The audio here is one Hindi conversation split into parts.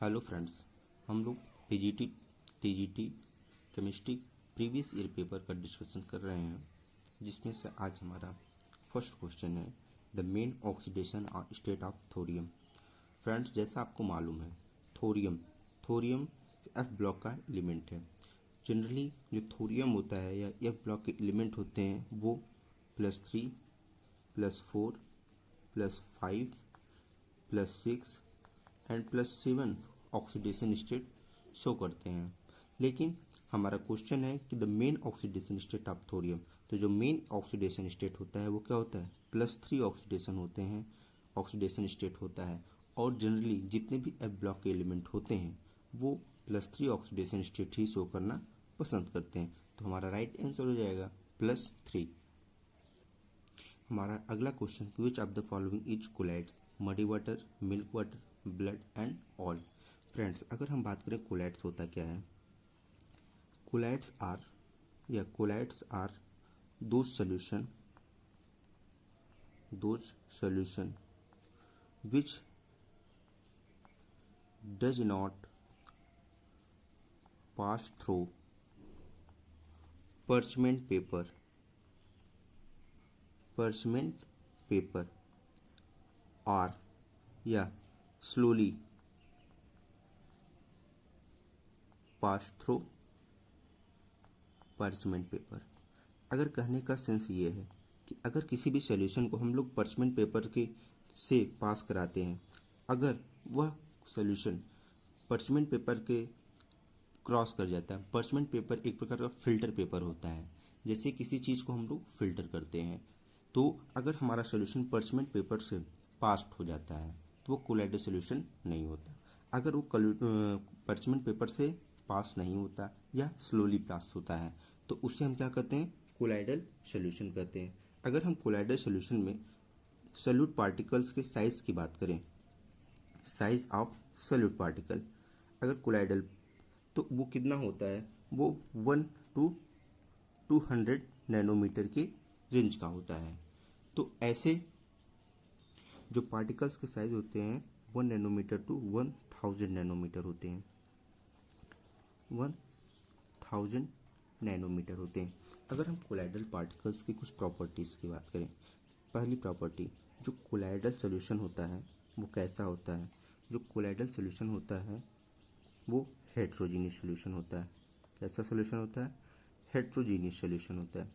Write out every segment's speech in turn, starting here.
हेलो फ्रेंड्स, हम लोग PGT TGT chemistry previous year paper का डिस्कशन कर रहे हैं, जिसमें से आज हमारा फर्स्ट क्वेश्चन है the main oxidation state of thorium. Friends, जैसा आपको मालूम है, थोरियम एफ ब्लॉक का एलिमेंट है। जनरली जो थोरियम होता है या एफ ब्लॉक के एलिमेंट होते हैं वो +3, +4, +5, +6 एंड +7 ऑक्सीडेशन स्टेट शो करते हैं। लेकिन हमारा क्वेश्चन है कि the main oxidation state of thorium, तो जो मेन ऑक्सीडेशन स्टेट होता है वो क्या होता है, +3 ऑक्सीडेशन होते हैं, ऑक्सीडेशन स्टेट होता है। और जनरली जितने भी एफ ब्लॉक के एलिमेंट होते हैं वो +3 ऑक्सीडेशन स्टेट ही शो करना पसंद करते हैं। तो हमारा राइट आंसर हो जाएगा +3। हमारा अगला question, which of the following is colloids, muddy water, milk water, blood and all. Friends, अगर हम बात करें कोलाइड्स होता क्या है, colloids are those solution which does not pass through parchment paper or slowly pass through parchment paper। अगर कहने का सेंस ये है कि अगर किसी भी सॉल्यूशन को हम लोग parchment पेपर के से पास कराते हैं, अगर वह सॉल्यूशन parchment पेपर के क्रॉस कर जाता है। parchment पेपर एक प्रकार का फिल्टर पेपर होता है, जैसे किसी चीज़ को हम लोग फिल्टर करते हैं। तो अगर हमारा सॉल्यूशन parchment पेपर से पास हो जाता है तो वो कोलाइडल सॉल्यूशन नहीं होता। अगर वो parchment पेपर से पास नहीं होता या स्लोली पास होता है तो उसे हम क्या कहते हैं, कोलाइडल सॉल्यूशन कहते हैं। अगर हम कोलाइडल सॉल्यूशन में सॉल्यूट पार्टिकल्स के साइज की बात करें, साइज ऑफ सॉल्यूट पार्टिकल, अगर कोलाइडल तो वो कितना होता है, वो 1 to 200 नैनोमीटर के रेंज का होता है। तो ऐसे जो पार्टिकल्स के साइज होते हैं 1 नैनोमीटर to 1000 नैनोमीटर होते हैं, 1000 नैनोमीटर होते हैं। अगर हम कोलाइडल पार्टिकल्स की कुछ प्रॉपर्टीज़ की बात करें, पहली प्रॉपर्टी, जो कोलाइडल सॉल्यूशन होता है वो कैसा होता है, जो कोलाइडल सॉल्यूशन होता है वो हेट्रोजीनियस सॉल्यूशन होता है। कैसा सॉल्यूशन होता है, हेट्रोजीनियस सॉल्यूशन होता है।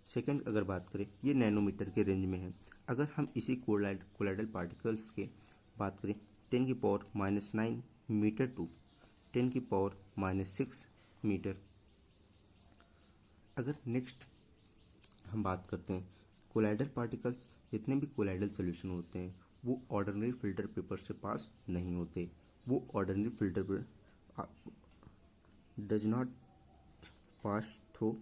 सेकंड, अगर बात करें, ये नैनोमीटर के रेंज में है। अगर हम इसी कोलाइडल पार्टिकल्स के बात करें 10⁻⁹ मीटर टू 10⁻⁶ मीटर। अगर नेक्स्ट हम बात करते हैं, कोलाइडल पार्टिकल्स, जितने भी कोलाइडल सॉल्यूशन होते हैं वो ऑर्डिनरी फिल्टर पेपर से पास नहीं होते। वो ordinary filter paper does not pass through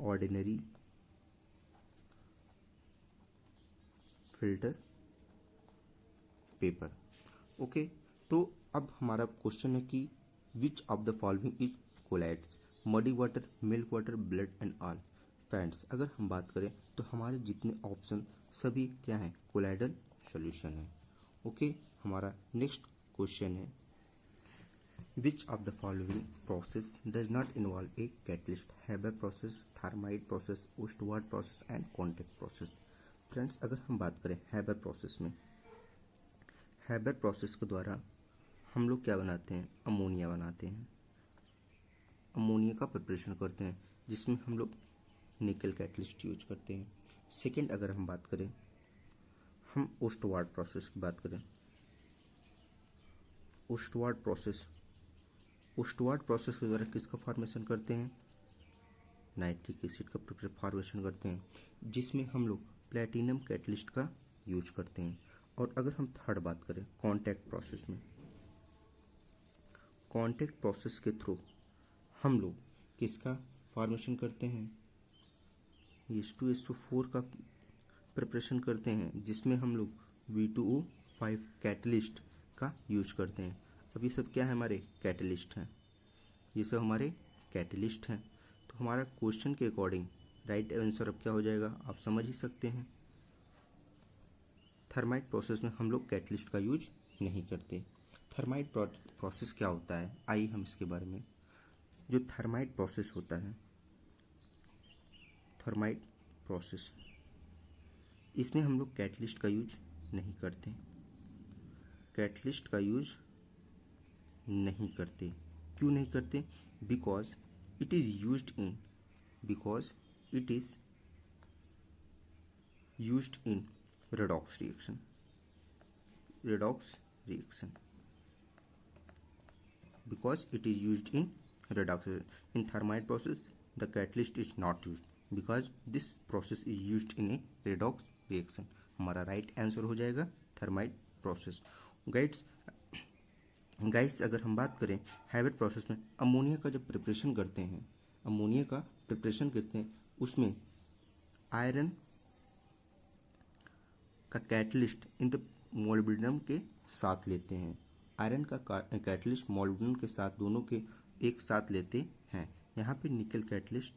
ordinary filter paper. Okay, तो अब हमारा क्वेश्चन है कि which of the following is colloids, muddy water, milk water, blood and all. Friends, अगर हम बात करें तो हमारे जितने ऑप्शन सभी क्या हैं, कोलाइडल सॉल्यूशन है। ओके, हमारा नेक्स्ट क्वेश्चन है which of the following process does not involve a catalyst, Haber process, thermite process, Ostwald process and contact process. Friends, अगर हम बात करें हैबर प्रोसेस में, हैबर प्रोसेस के द्वारा हम लोग क्या बनाते हैं, अमोनिया बनाते हैं। अमोनिया का प्रिपरेशन करते हैं जिसमें हम लोग निकल कैटलिस्ट यूज करते हैं। सेकंड, अगर हम बात करें, हम ओस्टवार्ड प्रोसेस की बात करें, ओस्टवार्ड प्रोसेस के द्वारा किसका फॉर्मेशन करते हैं, नाइट्रिक एसिड का फॉर्मेशन करते हैं, जिसमें हम लोग प्लेटिनम कैटलिस्ट का यूज करते हैं। और अगर हम थर्ड बात करें, कॉन्टैक्ट प्रोसेस में, कॉन्टैक्ट प्रोसेस के थ्रू हम लोग किसका फॉर्मेशन करते हैं, H2SO4 का प्रिपरेशन करते हैं, जिसमें हम लोग V2O5 कैटलिस्ट का यूज करते हैं। अब ये सब क्या है, हमारे कैटलिस्ट हैं, ये सब हमारे कैटलिस्ट हैं। तो हमारा क्वेश्चन के अकॉर्डिंग राइट आंसर अब क्या हो जाएगा, आप समझ ही सकते हैं। थर्माइट प्रोसेस में हम लोग कैटलिस्ट का यूज नहीं करते। थर्माइट प्रोसेस क्या होता है, आइए हम इसके बारे में। जो थर्माइट प्रोसेस होता है, थर्माइट प्रोसेस, इसमें हम लोग कैटलिस्ट का यूज नहीं करते। कैटलिस्ट का यूज नहीं करते। क्यों नहीं करते? Because it is used in redox reaction. Because it is used in redox reaction. In thermite process, the catalyst is not used because this process is used in a redox reaction. हमारा राइट आंसर हो जाएगा थर्माइट प्रोसेस। गाइस अगर हम बात करें हैबिट प्रोसेस में अमोनिया का जब प्रिपरेशन करते हैं, उसमें आयरन का कैटलिस्ट इन द मोलिब्डेनम के साथ लेते हैं। आयरन का कैटलिस्ट मोलिब्डेनम के साथ, दोनों के एक साथ लेते हैं। यहाँ पे निकल कैटलिस्ट।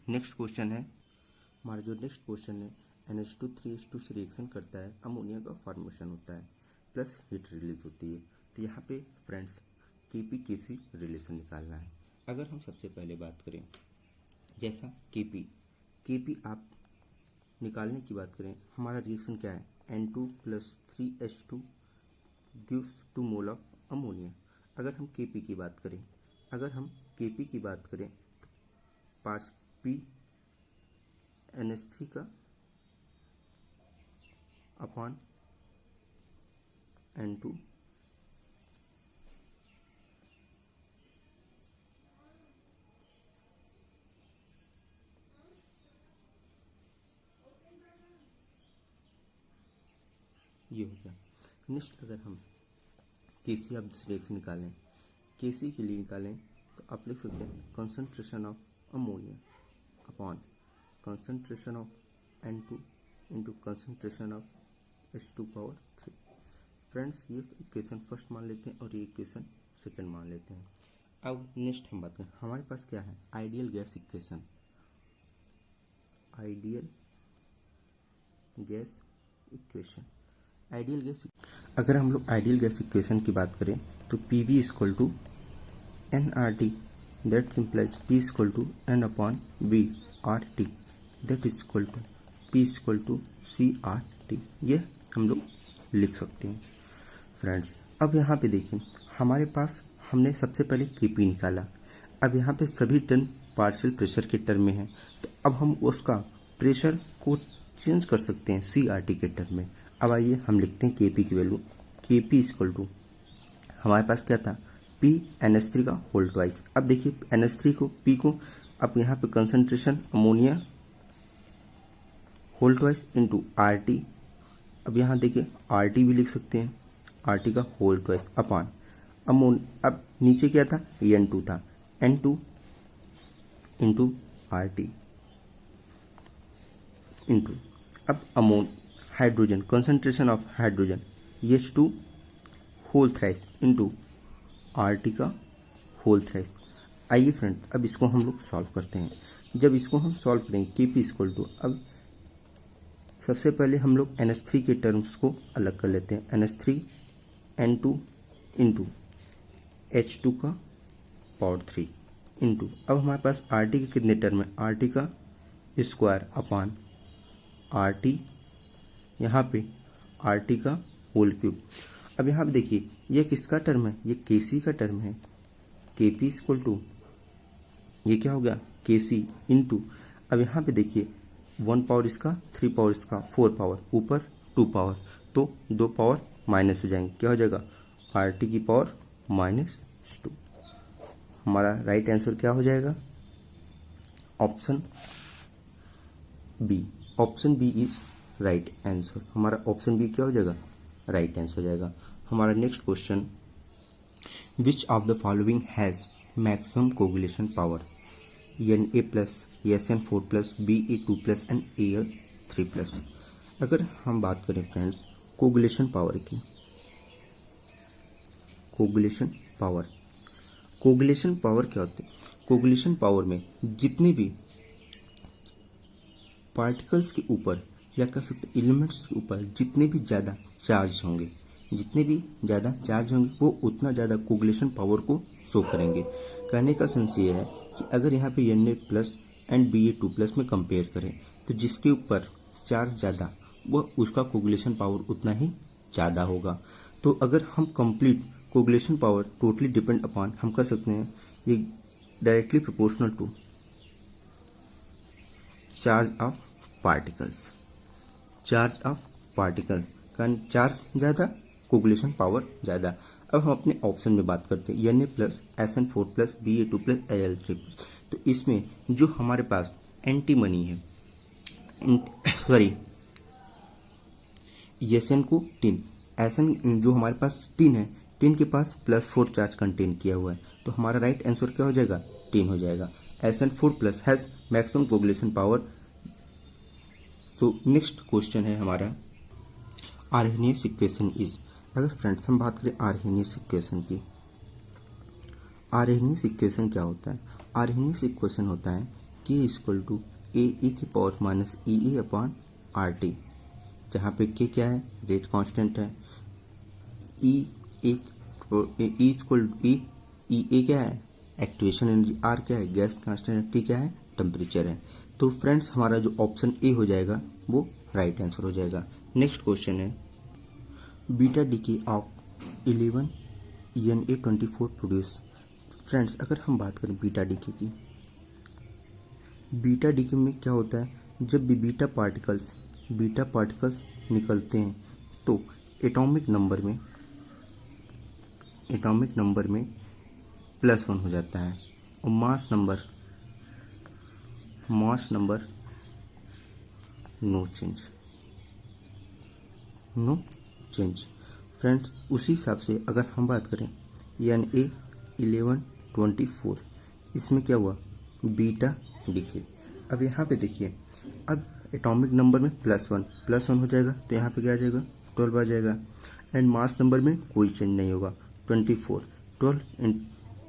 नेक्स्ट क्वेश्चन है हमारा, जो नेक्स्ट क्वेश्चन है, NH2 से रिएक्शन करता है, अमोनिया का फॉर्मेशन होता है प्लस हीट रिलीज होती है। तो यहाँ पे फ्रेंड्स KP रिलेशन निकालना है। अगर हम सबसे पहले बात करें, जैसा KP आप निकालने की बात करें, हमारा रिएक्शन क्या है, N2 + 3H2 gives 2 mole of ammonia. अगर हम KP की बात करें तो पार्ट्स P NH3 का अपॉन N2 ये हो गया। नेक्स्ट अगर हम KC आप रिएक्शन निकालें, KC के लिए निकालें तो आप लिख सकते हैं concentration of ammonia upon concentration of N2 into concentration of H2⁻3। Friends ये इक्वेशन फर्स्ट मान लेते हैं और ये इक्वेशन सेकंड मान लेते हैं। अब नेक्स्ट हम बात करें, हमारे पास क्या है, आइडियल गैस इक्वेशन। अगर हम लोग आइडियल गैस इक्वेशन की बात करें तो PV = nRT, that implies P = n/V RT, that is equal to P = CRT। ये हम लोग लिख सकते हैं फ्रेंड्स। अब यहाँ पे देखिए, हमारे पास हमने सबसे पहले KP निकाला। अब यहाँ पे सभी टर्म पार्शियल प्रेशर के टर्म में है, तो अब हम उसका प्रेशर को चेंज कर सकते हैं CRT के टर्म में। अब आइए हम लिखते हैं KP की वैल्यू। KP = हमारे पास क्या था, P NH3 का होल ट्वाइस। अब देखिए NH3 को, P को, अब यहाँ पे concentration ammonia whole twice into RT। अब यहाँ देखिए RT भी लिख सकते हैं, RT का होल ट्वाइस अपॉन अब नीचे क्या था, N2 था, N2 इंटू RT इंटू अब hydrogen, concentration of hydrogen H2 whole thrice into RT का होल थ्राइस। आइए फ्रेंड अब इसको हम लोग सॉल्व करते हैं। जब इसको हम सॉल्व करेंगे KP = अब सबसे पहले हम लोग NH3 के टर्म्स को अलग कर लेते हैं। NH3 N2 into H2⁻3 into अब हमारे पास RT के कितने टर्म है, RT का स्क्वायर अपॉन RT, यहाँ पे RT का होल क्यूब। अब यहाँ पे देखिए ये किसका टर्म है, ये KC का टर्म है। KP = ये क्या हो गया, KC इंटू अब यहाँ पे देखिए 1 पावर इसका, 3 पावर इसका, 4 पावर ऊपर, 2 पावर, तो 2 पावर माइनस हो जाएंगे, क्या हो जाएगा, RT की पावर -2। हमारा राइट आंसर क्या हो जाएगा, option B is right answer. हमारा ऑप्शन बी क्या हो जाएगा, राइट आंसर हो जाएगा। हमारा next question, which of the following has maximum coagulation power, Na+, SN4+, Be2+ and Al3+। अगर हम बात करें फ्रेंड्स कोगुलेशन पावर की, कोगुलेशन पावर क्या होती है, कोगुलेशन पावर में जितने भी पार्टिकल्स के ऊपर या कह सकते हैं एलिमेंट्स के ऊपर जितने भी ज़्यादा चार्ज होंगे वो उतना ज़्यादा कोगुलेशन पावर को शो करेंगे। कहने का सेंस ये है कि अगर यहाँ पे Na+ एंड Ba2+ में कंपेयर करें तो जिसके ऊपर चार्ज ज़्यादा वह उसका कोगुलेशन पावर उतना ही ज़्यादा होगा। तो अगर हम complete coagulation power totally depend upon, हम कह सकते हैं ये directly proportional to charge of particles. का चार्ज ज़्यादा, कोगुलेशन पावर ज़्यादा। अब हम अपने ऑप्शन में बात करते हैं Na+, SN4+, Ba2+, Al3+। तो इसमें जो हमारे पास एंटीमनी है, सॉरी SN को टिन, SN जो हमारे पास टिन है, टिन के पास +4 चार्ज कंटेन किया हुआ है, तो हमारा राइट आंसर क्या हो जाएगा? टिन हो जाएगा। SN4+ has maximum coagulation power. तो नेक्स्ट क्वेश्चन है हमारा आर्हेनियस इक्वेशन इज। अगर फ्रेंड्स हम बात करें आर्हेनियस इक्वेशन की, आर्हेनियस इक्वेशन क्या होता है? आर्हेनियस इक्वेशन होता है K = AE⁻EA/RT, जहाँ पे K क्या है? रेट कांस्टेंट है। E क्या है? Activation energy. R क्या है? गैस कांस्टेंट है। T क्या है? टेम्परेचर है। तो फ्रेंड्स हमारा जो ऑप्शन ए हो जाएगा वो राइट आंसर हो जाएगा। नेक्स्ट क्वेश्चन है beta decay of 11 Na24 produce. Friends अगर हम बात करें बीटा डीके की, बीटा डीके में क्या होता है? जब भी बीटा पार्टिकल्स निकलते हैं तो एटॉमिक नंबर में +1 हो जाता है और mass number no change. Friends उसी हिसाब से अगर हम बात करें Na1124, इसमें क्या हुआ? Beta decay. अब यहाँ पे देखिए, अब एटॉमिक नंबर में +1 हो जाएगा, तो यहाँ पे क्या आ जाएगा? 12 आ जाएगा। एंड मास नंबर में कोई चेंज नहीं होगा, 24।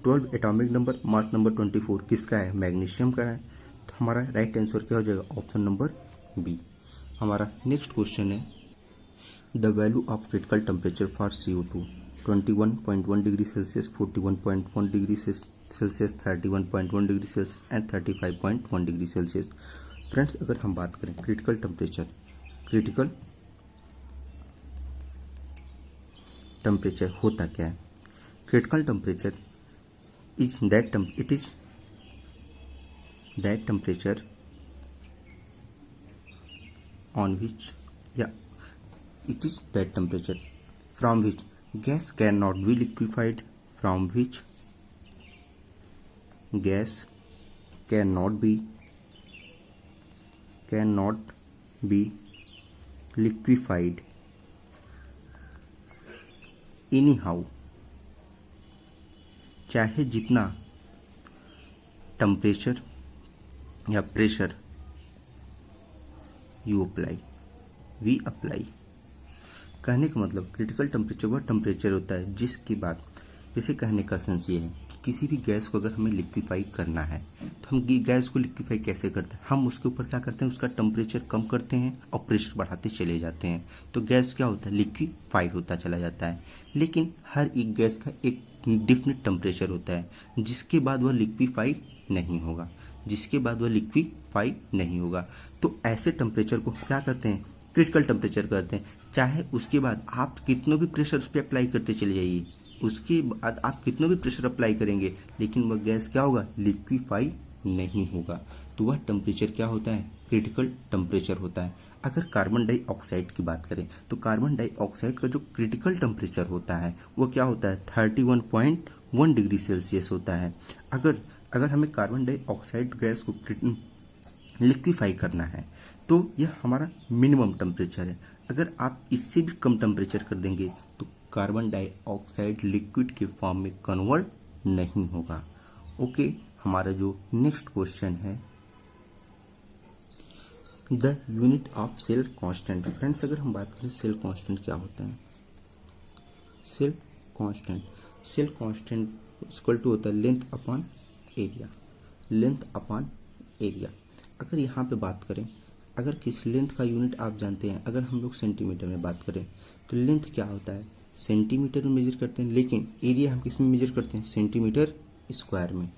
12 एटॉमिक नंबर, मास नंबर 24 किसका है? मैग्नीशियम का है। तो हमारा राइट आंसर क्या हो जाएगा? Option number B. हमारा नेक्स्ट क्वेश्चन है the value of critical temperature for CO2 21.1 degree Celsius, 41.1 degree Celsius, 31.1 degree Celsius and 35.1 degree Celsius. Friends अगर हम बात करें क्रिटिकल टेम्परेचर होता क्या है? Critical temperature is that temperature on which, it is that temperature from which gas cannot be liquefied, anyhow, चाहे जितना टेम्परेचर या प्रेशर वी अप्लाई। कहने का मतलब क्रिटिकल टेम्परेचर वह टेम्परेचर होता है जिसके बाद, जैसे कहने का सेंस ये है कि किसी भी गैस को अगर हमें लिक्विफाई करना है तो हम गैस को लिक्विफाई कैसे करते हैं? हम उसके ऊपर क्या करते हैं? उसका टेम्परेचर कम करते हैं और प्रेशर बढ़ाते चले जाते हैं, तो गैस क्या होता है? लिक्विफाई होता चला जाता है। लेकिन हर एक गैस का एक डिफिनिट टेम्परेचर होता है जिसके बाद वह लिक्विफाई नहीं होगा। तो ऐसे टेम्परेचर को क्या कहते हैं? क्रिटिकल टेम्परेचर कहते हैं। चाहे उसके बाद आप कितना भी प्रेशर उस पर अप्लाई करते चले जाइए, उसके बाद आप कितना भी प्रेशर अप्लाई करेंगे, लेकिन वह गैस क्या होगा? लिक्विफाई नहीं होगा। तो वह टेम्परेचर क्या होता है? क्रिटिकल टेम्परेचर होता है। अगर कार्बन डाइऑक्साइड की बात करें तो कार्बन डाइऑक्साइड का जो क्रिटिकल टेम्परेचर होता है वो क्या होता है? 31.1 डिग्री सेल्सियस होता है। अगर हमें कार्बन डाइऑक्साइड गैस को लिक्विफाई करना है तो यह हमारा मिनिमम टेम्परेचर है। अगर आप इससे भी कम टेम्परेचर कर देंगे तो कार्बन डाइऑक्साइड लिक्विड के फॉर्म में कन्वर्ट नहीं होगा। ओके, हमारा जो नेक्स्ट क्वेश्चन है the unit of cell constant. Friends अगर हम बात करें सेल कांस्टेंट क्या होता है? सेल कांस्टेंट इक्वल टू होता है लेंथ अपॉन एरिया। अगर यहाँ पे बात करें अगर किस लेंथ का यूनिट आप जानते हैं, अगर हम लोग सेंटीमीटर में बात करें तो लेंथ क्या होता है, सेंटीमीटर में मेजर करते हैं, लेकिन एरिया हम किस में मेजर करते हैं, सेंटीमीटर स्क्वायर में।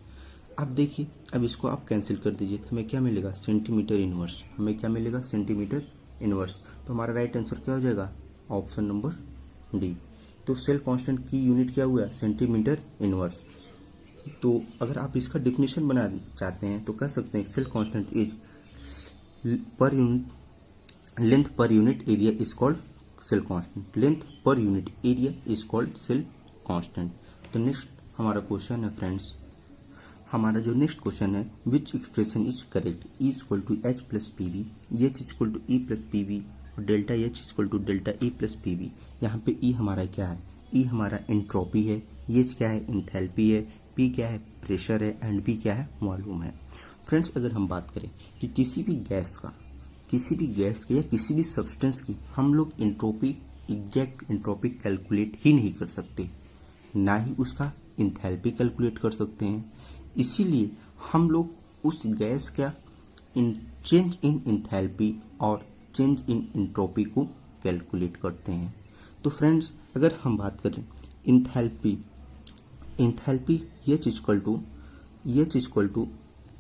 अब देखिए, अब इसको आप कैंसिल कर दीजिए तो हमें क्या मिलेगा, सेंटीमीटर इनवर्स। हमें क्या मिलेगा, सेंटीमीटर इनवर्स। तो हमारा राइट आंसर क्या हो जाएगा, ऑप्शन नंबर डी। तो सेल कांस्टेंट की यूनिट क्या हुआ, सेंटीमीटर इनवर्स। तो अगर आप इसका डिफिनेशन बनाना चाहते हैं तो कह सकते हैं cell constant is per unit length per unit area is called cell constant. Length per unit area is called cell constant. तो नेक्स्ट हमारा क्वेश्चन है फ्रेंड्स, हमारा जो नेक्स्ट क्वेश्चन है, which expression is correct, E equal to H plus P B, H equal to E plus P B और delta H equal to delta E plus P B. यहाँ पे ई हमारा क्या है, ई हमारा एंट्रोपी है, एच क्या है, इंथैल्पी है, पी क्या है, प्रेशर है, एंड बी क्या है, वॉल्यूम है। फ्रेंड्स अगर हम बात करें कि किसी भी गैस के या किसी भी सब्सटेंस की हम लोग एंट्रोपी, एग्जैक्ट एंट्रोपी कैलकुलेट ही नहीं कर सकते, ना ही उसका इंथैल्पी कैलकुलेट कर सकते हैं। इसीलिए हम लोग उस गैस का चेंज इन इंथैल्पी और चेंज इन एंट्रोपी को कैलकुलेट करते हैं। तो फ्रेंड्स अगर हम बात करें enthalpy H equal to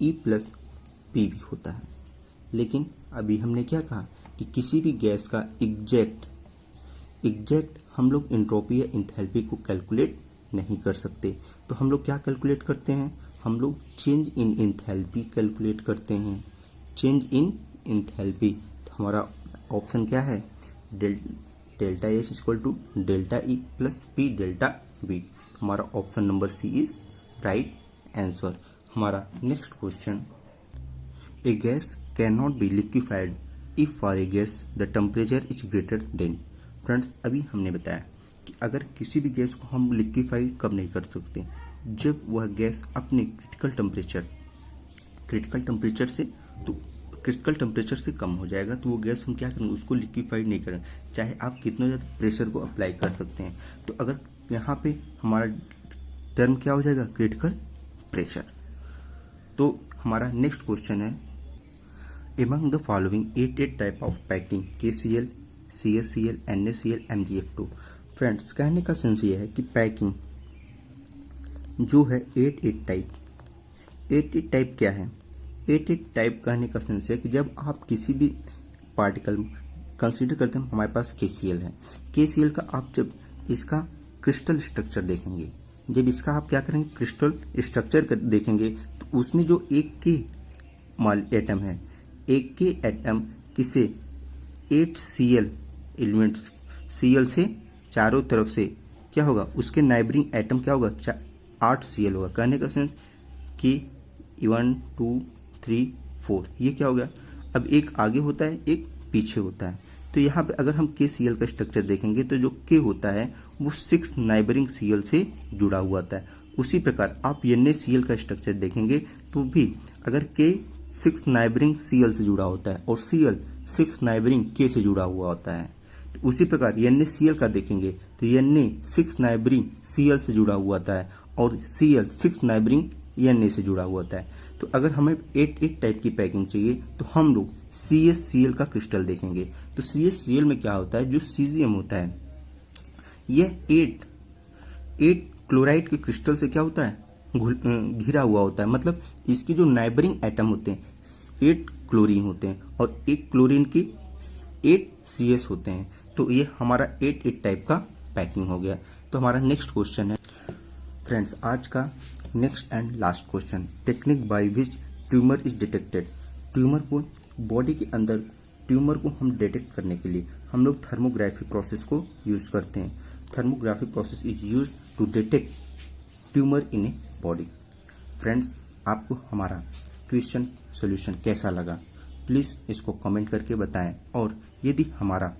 E plus P V होता है, लेकिन अभी हमने क्या कहा कि किसी भी गैस का एग्जैक्ट हम लोग एंट्रोपी या इंथैल्पी को कैलकुलेट नहीं कर सकते। तो हम लोग क्या कैलकुलेट करते हैं, हम लोग चेंज इन इंथैल्पी कैलकुलेट करते हैं, चेंज इन इंथैल्पी। तो हमारा ऑप्शन क्या है, delta H equal to delta E plus P delta B. हमारा option number C is right answer. हमारा next question, a gas can not be liquefied if for a gas the temperature is greater than. Friends अभी हमने बताया कि अगर किसी भी गैस को हम लिक्विफाई कब नहीं कर सकते, जब वह गैस अपने क्रिटिकल टेम्परेचर से कम हो जाएगा, तो वो गैस हम क्या करेंगे, उसको लिक्विफाइड नहीं करेंगे, चाहे आप कितना ज़्यादा प्रेशर को अप्लाई कर सकते हैं। तो अगर यहाँ पे हमारा टर्म क्या हो जाएगा, क्रिटिकल प्रेशर। तो हमारा नेक्स्ट क्वेश्चन है, among the following 8 type of packing, KCl, CaCl, NaCl, MgF2। Friends कहने का सेंस ये है कि पैकिंग जो है 8 टाइप क्या है, 8 टाइप कहने का सेंस है कि जब आप किसी भी पार्टिकल कंसीडर करते हैं, हमारे पास KCl है, KCl का आप जब इसका क्रिस्टल स्ट्रक्चर देखेंगे, जब इसका आप क्या करेंगे, क्रिस्टल स्ट्रक्चर देखेंगे, तो उसमें जो एक के एटम है, एक के एटम किसे 8 Cl एलिमेंट्स, Cl से चारों तरफ से क्या होगा, उसके नाइबरिंग एटम क्या होगा, 8 Cl होगा। कहने का सेंस कि 1 2 3 4 ये क्या हो गया। अब एक आगे होता है, एक पीछे होता है। तो यहाँ पे अगर हम KCl का स्ट्रक्चर देखेंगे तो जो K होता है वो 6 नाइबरिंग Cl से जुड़ा हुआ होता है। उसी प्रकार आप NaCl का स्ट्रक्चर देखेंगे तो भी अगर K 6 नाइबरिंग Cl से जुड़ा होता है और Cl 6 नाइबरिंग K से जुड़ा हुआ होता है, तो उसी प्रकार NaCl का देखेंगे तो Na 6 नाइबरिंग Cl से जुड़ा हुआ होता है और Cl 6 नाइबरिंग Na से जुड़ा हुआ होता है। तो अगर हमें 8 टाइप की पैकिंग चाहिए तो हम लोग CaCl का क्रिस्टल देखेंगे। तो CaCl में क्या होता है, जो सीजियम होता है यह 8 क्लोराइड के क्रिस्टल से क्या होता है, घिरा हुआ होता है। मतलब इसकी जो नाइबरिंग एटम होते हैं 8 क्लोरीन होते हैं और एक क्लोरीन की 8 CS होते हैं। तो ये हमारा 8 टाइप का पैकिंग हो गया। तो हमारा नेक्स्ट क्वेश्चन है फ्रेंड्स, आज का next and last question, technique by which tumour is detected. Tumour को, बॉडी के अंदर ट्यूमर को हम डिटेक्ट करने के लिए हम लोग थर्मोग्राफी प्रोसेस को यूज करते हैं। Thermography process is use to detect tumour in a body. Friends आपको हमारा क्वेश्चन सॉल्यूशन कैसा लगा, प्लीज़ इसको कमेंट करके बताएं। और यदि हमारा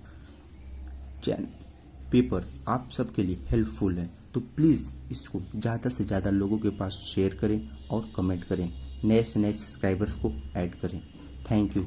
पेपर आप सबके लिए हेल्पफुल है तो प्लीज़ इसको ज़्यादा से ज़्यादा लोगों के पास शेयर करें और कमेंट करें, नए से नए सब्सक्राइबर्स को ऐड करें। Thank you.